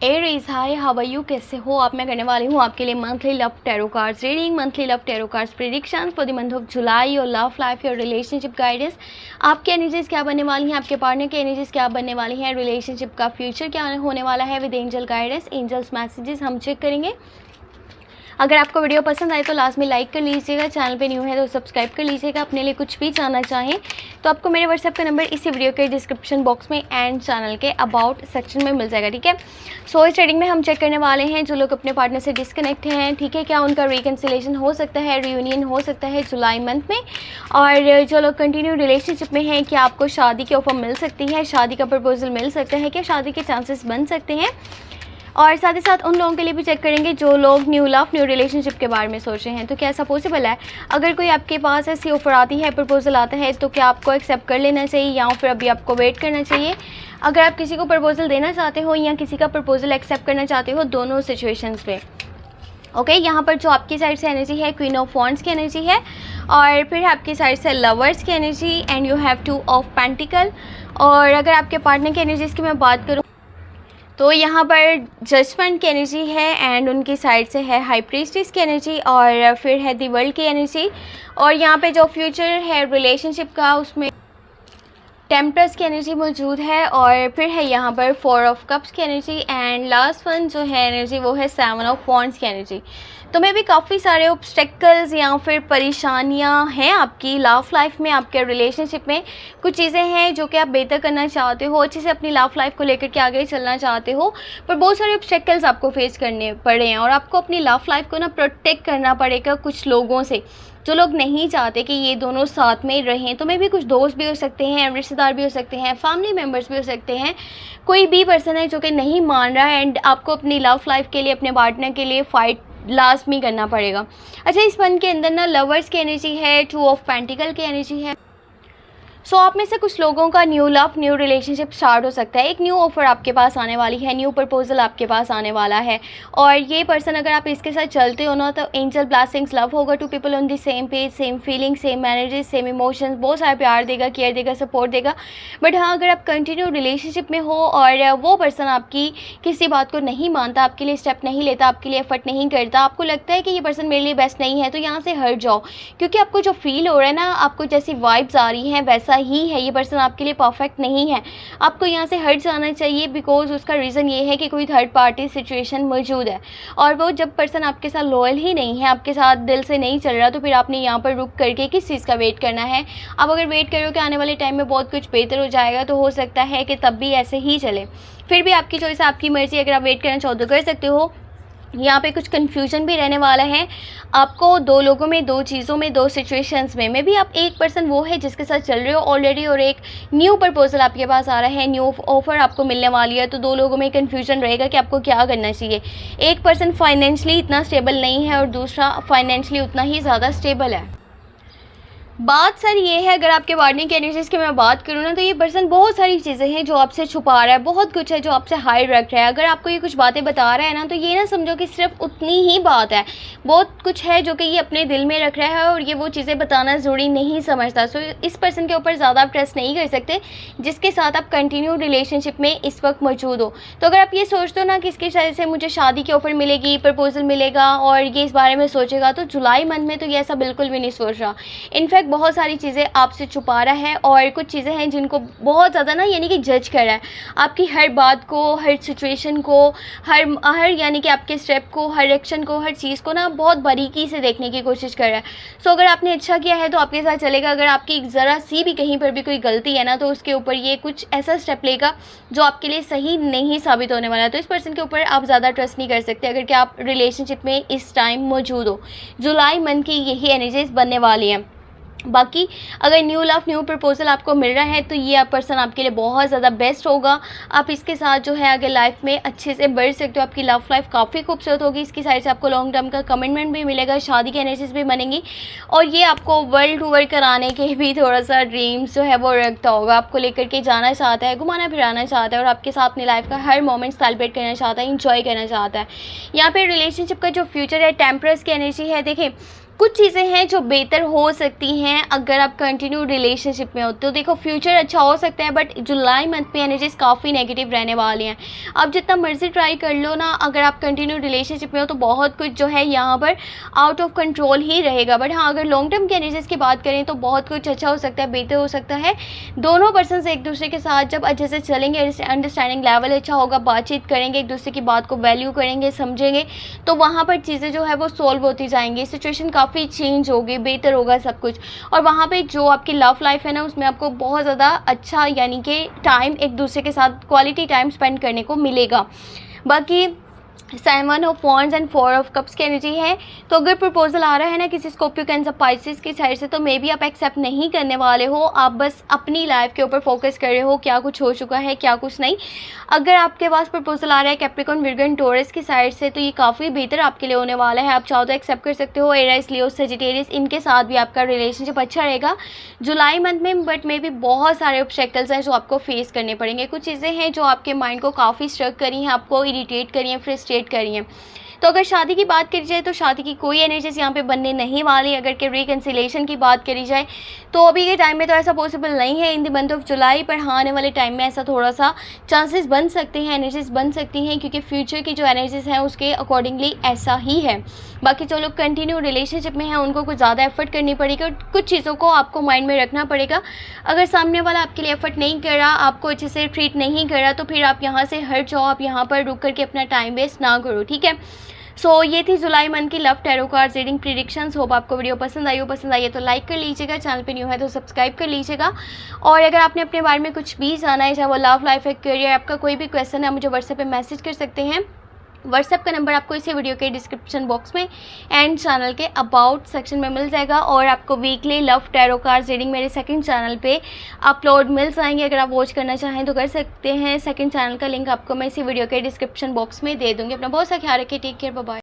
Aries, hi how are you, कैसे हो आप। मैं करने वाली हूँ आपके लिए monthly love tarot cards reading, monthly love tarot cards predictions for the month of July. Your love life, your relationship guidance, आपकी एनर्जीज क्या बनने वाली हैं, आपके पार्टनर की एनर्जीज क्या बनने वाली हैं, रिलेशनशिप का फ्यूचर क्या होने वाला है with angel guidance, angels messages हम चेक करेंगे। अगर आपको वीडियो पसंद आए तो लास्ट में लाइक कर लीजिएगा, चैनल पे न्यू है तो सब्सक्राइब कर लीजिएगा। अपने लिए कुछ भी जानना चाहें तो आपको मेरे व्हाट्सएप का नंबर इसी वीडियो के डिस्क्रिप्शन बॉक्स में एंड चैनल के अबाउट सेक्शन में मिल जाएगा, ठीक है। सो इस रीडिंग में हम चेक करने वाले हैं जो लोग अपने पार्टनर से डिस्कनेक्ट हैं, ठीक है, क्या उनका रिकन्सिलेशन हो सकता है, रियूनियन हो सकता है जुलाई मंथ में। और जो लोग कंटिन्यू रिलेशनशिप में हैं, क्या आपको शादी की ऑफर मिल सकती है, शादी का प्रपोजल मिल सकता है, क्या शादी के चांसेस बन सकते हैं। और साथ ही साथ उन लोगों के लिए भी चेक करेंगे जो लोग न्यू लव न्यू रिलेशनशिप के बारे में सोच रहे हैं, तो क्या ऐसा पॉसिबल है। अगर कोई आपके पास ऐसी ऑफर आती है, प्रपोजल आता है, तो क्या आपको एक्सेप्ट कर लेना चाहिए या फिर अभी आपको वेट करना चाहिए। अगर आप किसी को प्रपोजल देना चाहते हो या किसी का प्रपोजल एक्सेप्ट करना चाहते हो, दोनों सिचुएशंस में ओके। यहाँ पर जो आपकी साइड से एनर्जी है, क्वीन ऑफ वॉन्ड्स की एनर्जी है, और फिर आपकी साइड से लवर्स की energy and you have 2 of pentacle. और अगर आपके पार्टनर की एनर्जीज़ की मैं बात करूँ तो यहाँ पर जजमेंट की एनर्जी है एंड उनकी साइड से है हाई प्रीस्टिस की एनर्जी, और फिर है दी वर्ल्ड की एनर्जी। और यहाँ पे जो फ्यूचर है रिलेशनशिप का, उसमें टेम्परस की एनर्जी मौजूद है, और फिर है यहाँ पर 4 ऑफ कप्स की एनर्जी एंड लास्ट वन जो है एनर्जी वो है 7 ऑफ वॉन्ड्स की एनर्जी। तो मे भी काफ़ी सारे ऑब्स्टेकल्स या फिर परेशानियाँ हैं आपकी लव लाइफ में, आपके रिलेशनशिप में। कुछ चीज़ें हैं जो कि आप बेहतर करना चाहते हो, अच्छे से अपनी लव लाइफ को लेकर के आगे चलना चाहते हो, पर बहुत सारे ऑब्स्टेकल्स आपको फेस करने पड़े हैं और आपको अपनी लव लाइफ को ना प्रोटेक्ट करना पड़ेगा कुछ लोगों से जो लोग नहीं चाहते कि ये दोनों साथ में रहें। तो मे भी कुछ दोस्त भी हो सकते हैं, रिश्तेदार भी हो सकते हैं, फैमिली मेम्बर्स भी हो सकते हैं, कोई भी पर्सन है जो कि नहीं मान रहा है एंड आपको अपनी लव लाइफ के लिए, अपने पार्टनर के लिए फ़ाइट लास्ट में करना पड़ेगा। अच्छा, इस मंथ के अंदर ना लवर्स की एनर्जी है, 2 ऑफ पेंटिकल की एनर्जी है। सो आप में से कुछ लोगों का new love new relationship start हो सकता है, एक न्यू ऑफर आपके पास आने वाली है, न्यू प्रपोजल आपके पास आने वाला है। और ये पर्सन अगर आप इसके साथ चलते हो ना तो एंजल ब्लेसिंग्स लव होगा, 2 people on the same page, same feeling, same energy, same emotions, बहुत सारा प्यार देगा, केयर देगा, सपोर्ट देगा। बट हाँ, अगर आप कंटिन्यू रिलेशनशिप में हो और वो पर्सन आपकी किसी बात को नहीं मानता, आपके लिए स्टेप नहीं लेता, आपके लिए एफर्ट नहीं करता, आपको लगता है कि ये पर्सन मेरे लिए बेस्ट नहीं है, तो यहाँ से हट जाओ। क्योंकि आपको जो फील हो रहा है ना, आपको जैसी वाइब्स आ रही हैं वैसा ही है, ये पर्सन आपके लिए परफेक्ट नहीं है, आपको यहाँ से हट जाना चाहिए। बिकॉज उसका रीज़न ये है कि कोई थर्ड पार्टी सिचुएशन मौजूद है, और वो जब पर्सन आपके साथ लॉयल ही नहीं है, आपके साथ दिल से नहीं चल रहा, तो फिर आपने यहाँ पर रुक करके किस चीज़ का वेट करना है। आप अगर वेट करोगे आने वाले टाइम में बहुत कुछ बेहतर हो जाएगा, तो हो सकता है कि तब भी ऐसे ही चले। फिर भी आपकी चॉइस, आपकी मर्जी, अगर आप वेट करना चाहो तो कर सकते हो। यहाँ पे कुछ कन्फ्यूजन भी रहने वाला है आपको 2 लोगों में, 2 चीज़ों में, 2 सिचुएशंस में। मे भी आप एक पर्सन वो है जिसके साथ चल रहे हो ऑलरेडी और एक न्यू प्रपोजल आपके पास आ रहा है, न्यू ऑफर आपको मिलने वाली है, तो 2 लोगों में कन्फ्यूजन रहेगा कि आपको क्या करना चाहिए। एक पर्सन फाइनेंशियली इतना स्टेबल नहीं है और दूसरा फाइनेंशियली उतना ही ज़्यादा स्टेबल है। बात सर ये है, अगर आपके पार्टनर की एनर्जीज़ की मैं बात करूँ ना, तो ये पर्सन बहुत सारी चीज़ें हैं जो आपसे छुपा रहा है, बहुत कुछ है जो आपसे हाइड रख रहा है। अगर आपको ये कुछ बातें बता रहा है ना, तो ये ना समझो कि सिर्फ उतनी ही बात है, बहुत कुछ है जो कि ये अपने दिल में रख रहा है और ये वो चीज़ें बताना ज़रूरी नहीं समझता। सो इस पर्सन के ऊपर ज़्यादा आप ट्रस्ट नहीं कर सकते जिसके साथ आप कंटिन्यू रिलेशनशिप में इस वक्त मौजूद हो। तो अगर आप ये सोचते हो ना कि इसकी वजह से मुझे शादी की ऑफ़र मिलेगी, प्रपोजल मिलेगा और ये इस बारे में सोचेगा, तो जुलाई मंथ में तो ये ऐसा बिल्कुल भी नहीं सोच रहा। इनफैक्ट बहुत सारी चीज़ें आपसे छुपा रहा है और कुछ चीज़ें हैं जिनको बहुत ज़्यादा ना यानी कि जज कर रहा है, आपकी हर बात को, हर सिचुएशन को, हर यानी कि आपके स्टेप को, हर एक्शन को, हर चीज़ को ना बहुत बारीकी से देखने की कोशिश कर रहा है। सो अगर आपने अच्छा किया है तो आपके साथ चलेगा, अगर आपकी ज़रा सी भी कहीं पर भी कोई गलती है ना, तो उसके ऊपर ये कुछ ऐसा स्टेप लेगा जो आपके लिए सही नहीं साबित होने वाला है। तो इस पर्सन के ऊपर आप ज़्यादा ट्रस्ट नहीं कर सकते अगर कि आप रिलेशनशिप में इस टाइम मौजूद हो। जुलाई मंथ की यही एनर्जीज बनने वाली हैं। बाकी अगर न्यू लव न्यू प्रपोजल आपको मिल रहा है तो ये पर्सन आपके लिए बहुत ज़्यादा बेस्ट होगा। आप इसके साथ जो है आगे लाइफ में अच्छे से बढ़ सकते हो, आपकी लव लाइफ काफ़ी खूबसूरत होगी। इसकी साइड से आपको लॉन्ग टर्म का कमिटमेंट भी मिलेगा, शादी की एनर्जीज भी बनेंगी और ये आपको वर्ल्ड टूर कराने के भी थोड़ा सा ड्रीम्स जो है वो रखता होगा, आपको लेकर के जाना चाहता है, घुमाना फिराना चाहता है और आपके साथ अपनी लाइफ का हर मोमेंट सेलिब्रेट करना चाहता है, इंजॉय करना चाहता है। यहाँ पर रिलेशनशिप का जो फ्यूचर है टेम्परस की एनर्जी है। देखिए कुछ चीज़ें हैं जो बेहतर हो सकती हैं अगर आप कंटिन्यू रिलेशनशिप में हो। तो देखो फ्यूचर अच्छा हो सकता है, बट जुलाई मंथ में एनर्जीज काफ़ी नेगेटिव रहने वाली हैं। आप जितना मर्जी ट्राई कर लो ना, अगर आप कंटिन्यू रिलेशनशिप में हो तो बहुत कुछ जो है यहाँ पर आउट ऑफ कंट्रोल ही रहेगा। बट हाँ, अगर लॉन्ग टर्म की एनर्जीज की बात करें तो बहुत कुछ अच्छा हो सकता है, बेहतर हो सकता है। दोनों पर्सन एक दूसरे के साथ जब अच्छे से चलेंगे, अंडरस्टैंडिंग लेवल अच्छा होगा, बातचीत करेंगे, एक दूसरे की बात को वैल्यू करेंगे, समझेंगे, तो वहाँ पर चीज़ें जो है वो सॉल्व होती जाएंगी। सिचुएशन काफ़ी चेंज होगी, बेहतर होगा सब कुछ। और वहाँ पे जो आपकी लव लाइफ है ना, उसमें आपको बहुत ज़्यादा अच्छा यानी कि टाइम एक दूसरे के साथ क्वालिटी टाइम स्पेंड करने को मिलेगा। बाकी 7 of wands and 4 of cups की एनर्जी है। तो अगर प्रपोजल आ रहा है ना किसी स्कॉर्पियो कैंसर पाइसेस की साइड से, तो मे बी आप एक्सेप्ट नहीं करने वाले हो। आप बस अपनी लाइफ के ऊपर फोकस कर रहे हो, क्या कुछ हो चुका है क्या कुछ नहीं। अगर आपके पास प्रपोजल आ रहा है कैप्रिकॉर्न, विर्गो एंड टॉरस की साइड से, तो ये काफ़ी बेहतर आपके लिए होने वाला है। आप चाहो तो एक्सेप्ट कर सकते हो। एरीज, लियो, सजिटेरियस, इनके साथ भी आपका रिलेशनशिप अच्छा रहेगा जुलाई मंथ में। बट मे बी बहुत सारे ऑब्स्टेकल्स हैं जो आपको फेस करने पड़ेंगे। कुछ चीज़ें हैं जो आपके माइंड को काफ़ी स्ट्रक करी हैं, आपको इरिटेट करी हैं, फ्रस्ट्रेट करी हैं। तो अगर शादी की बात करी जाए तो शादी की कोई एनर्जीज यहाँ पे बनने नहीं वाली। अगर कि रिकन्सिलेशन की बात करी जाए तो अभी के टाइम में तो ऐसा पॉसिबल नहीं है इन द मंथ ऑफ जुलाई, पर हाँ आने वाले टाइम में ऐसा थोड़ा सा चांसेस बन सकते हैं, एनर्जीज बन सकती हैं, क्योंकि फ्यूचर की जो एनर्जीज हैं उसके अकॉर्डिंगली ऐसा ही है। बाकी जो लोग कंटिन्यू रिलेशनशिप में हैं उनको कुछ ज़्यादा एफर्ट करनी पड़ेगी और कुछ चीज़ों को आपको माइंड में रखना पड़ेगा। अगर सामने वाला आपके लिए एफर्ट नहीं कर रहा, आपको अच्छे से ट्रीट नहीं कर रहा, तो फिर आप यहाँ से हट जाओ, आप यहाँ पर रुक करके अपना टाइम वेस्ट ना करो, ठीक है। ये थी जुलाई मंथ की love tarot cards reading predictions. Hope आपको वीडियो पसंद आई हो। पसंद आई है तो लाइक कर लीजिएगा, चैनल पे न्यू है तो सब्सक्राइब कर लीजिएगा। और अगर आपने अपने बारे में कुछ भी जाना है, चाहे वो लव लाइफ है, करियर, आपका कोई भी क्वेश्चन है, मुझे व्हाट्सएप पे मैसेज कर सकते हैं। व्हाट्सएप का नंबर आपको इसी वीडियो के डिस्क्रिप्शन बॉक्स में एंड चैनल के अबाउट सेक्शन में मिल जाएगा। और आपको weekly love tarot cards reading मेरे सेकंड चैनल पे अपलोड मिल जाएंगे। अगर आप वॉच करना चाहें तो कर सकते हैं। सेकंड चैनल का लिंक आपको मैं इसी वीडियो के डिस्क्रिप्शन बॉक्स में दे दूँगी। अपना बहुत सा ख्याल रखिए। Take care, bye bye.